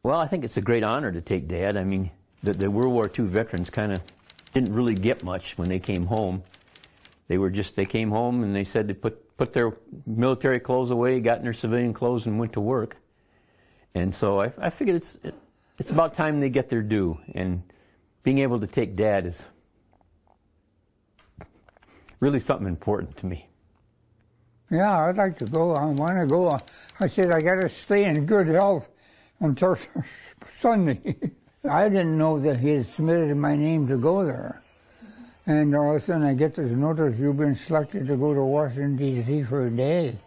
Well, I think it's a great honor to take Dad. I mean, the World War II veterans kind of didn't really get much when they came home. They came home and they said they put their military clothes away, got in their civilian clothes and went to work. And so I figured it's about time they get their due. And being able to take Dad is really something important to me. Yeah, I'd like to go. I want to go. I said I got to stay in good health until Sunday. I didn't know that he had submitted my name to go there. And all of a sudden I get this notice, you've been selected to go to Washington, D.C. for a day.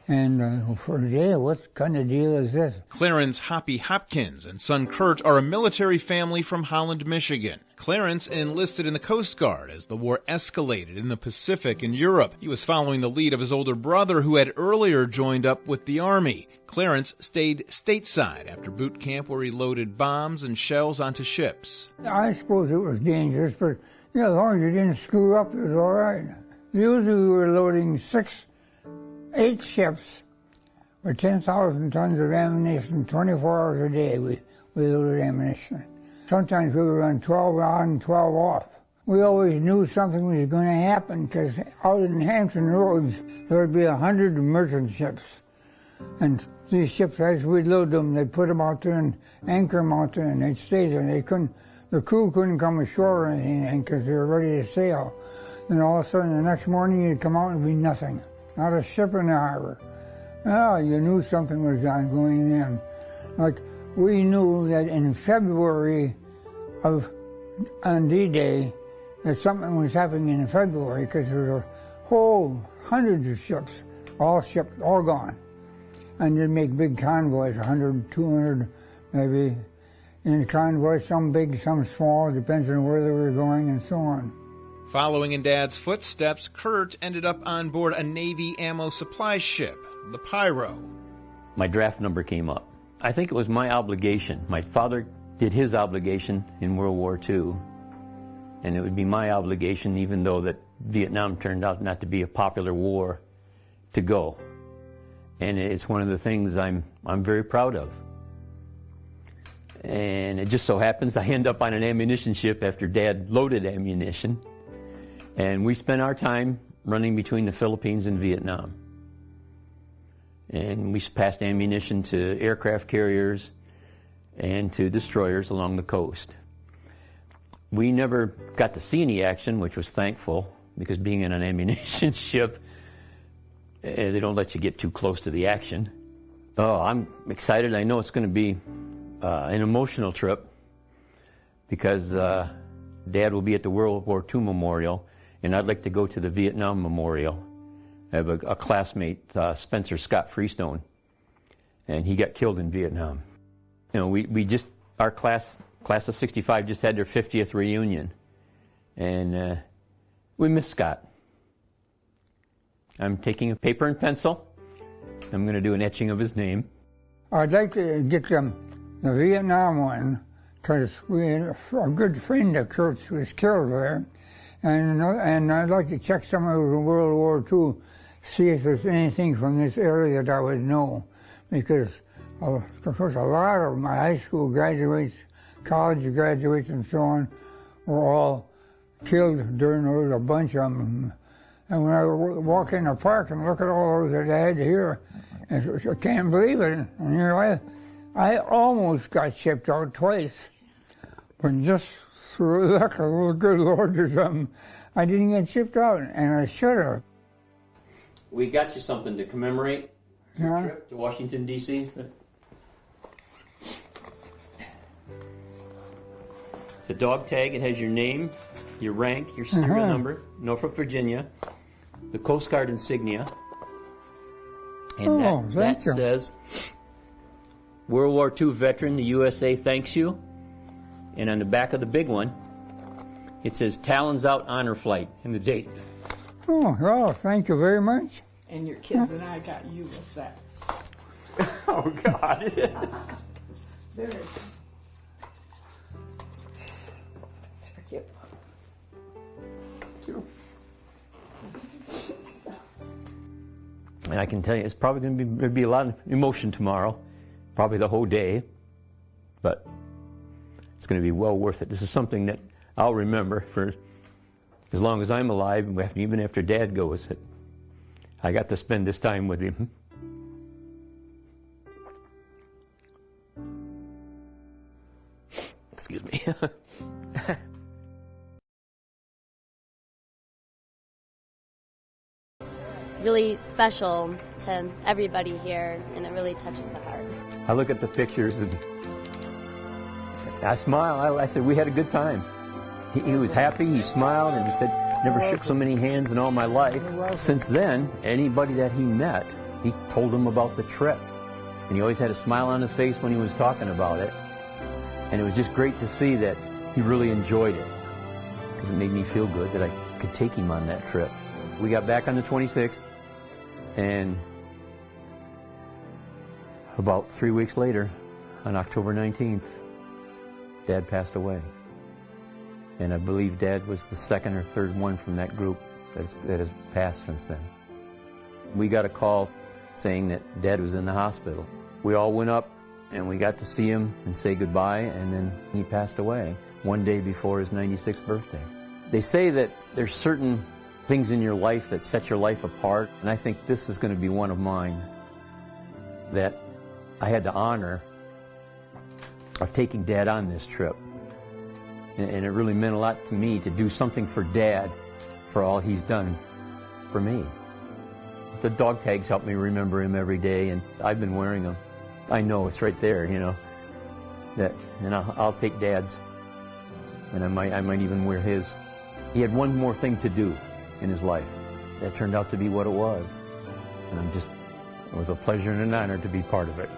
And for a day, what kind of deal is this? Clarence Hoppy Hopkins and son Kurt are a military family from Holland, Michigan. Clarence enlisted in the Coast Guard as the war escalated in the Pacific and Europe. He was following the lead of his older brother who had earlier joined up with the Army. Clarence stayed stateside after boot camp where he loaded bombs and shells onto ships. I suppose it was dangerous, but as long as you didn't screw up, it was all right. Usually we were loading 8 ships with 10,000 tons of ammunition, 24 hours a day we loaded ammunition. Sometimes we would run 12 on, 12 off. We always knew something was going to happen because out in Hampton Roads there would be 100 merchant ships. And these ships, as we'd load them, they'd put them out there and anchor them out there and they'd stay there. The crew couldn't come ashore or anything because they were ready to sail. And all of a sudden the next morning you'd come out and be nothing. Not a ship in the harbor. Oh, you knew something was going in. Like, we knew that in February on D-Day, that something was happening in February because there were whole hundreds of ships, all gone. And they'd make big convoys, 100, 200 maybe. In the convoys, some big, some small, depends on where they were going and so on. Following in Dad's footsteps, Kurt ended up on board a Navy ammo supply ship, the Pyro. My draft number came up. I think it was my obligation. My father did his obligation in World War II, and it would be my obligation, even though that Vietnam turned out not to be a popular war, to go. And it's one of the things I'm very proud of. And it just so happens I end up on an ammunition ship after Dad loaded ammunition. And we spent our time running between the Philippines and Vietnam. And we passed ammunition to aircraft carriers and to destroyers along the coast. We never got to see any action, which was thankful, because being in an ammunition ship, they don't let you get too close to the action. Oh, I'm excited. I know it's going to be an emotional trip because Dad will be at the World War II Memorial, and I'd like to go to the Vietnam Memorial. I have a classmate, Spencer Scott Freestone, and he got killed in Vietnam. You know, our class of 65 just had their 50th reunion, and we miss Scott. I'm taking a paper and pencil. I'm going to do an etching of his name. I'd like to get the Vietnam one, because we had a good friend of Kurt's was killed there, and I'd like to check some of the World War II, see if there's anything from this area that I would know, because of course a lot of my high school graduates, college graduates and so on were all killed during, there was a bunch of them. And when I walk in the park and look at all those that I had here, I can't believe it. And you know, I almost got shipped out twice, but just through luck of the good Lord or something, I didn't get shipped out, and I should have. We got you something to commemorate your Yeah. trip to Washington, D.C. It's a dog tag. It has your name, your rank, your serial number, Norfolk, Virginia, the Coast Guard insignia, and that says, World War II veteran, the USA thanks you. And on the back of the big one, it says Talons Out Honor Flight and the date. Oh, well, thank you very much. And your kids and I got you a set. Oh, God. There it is. It's for you. And I can tell you, it's probably going to be a lot of emotion tomorrow, probably the whole day. but it's going to be well worth it. This is something that I'll remember for as long as I'm alive, even after Dad goes. I got to spend this time with him. Excuse me. Really special to everybody here, and it really touches the heart. I look at the pictures and I smile. I said, we had a good time. He was happy, he smiled, and he said, never shook so many hands in all my life. Since then, anybody that he met, he told them about the trip. And he always had a smile on his face when he was talking about it. And it was just great to see that he really enjoyed it, because it made me feel good that I could take him on that trip. We got back on the 26th, and about 3 weeks later, on October 19th, Dad passed away. And I believe Dad was the second or third one from that group that has passed since then. We got a call saying that Dad was in the hospital. We all went up and we got to see him and say goodbye, and then he passed away one day before his 96th birthday. They say that there's certain things in your life that set your life apart, and I think this is going to be one of mine, that I had the honor of taking Dad on this trip. And it really meant a lot to me to do something for Dad for all he's done for me. The dog tags help me remember him every day, and I've been wearing them. I know it's right there, you know, and I'll take Dad's, and I might even wear his. He had one more thing to do in his life. That turned out to be what it was. And it was a pleasure and an honor to be part of it.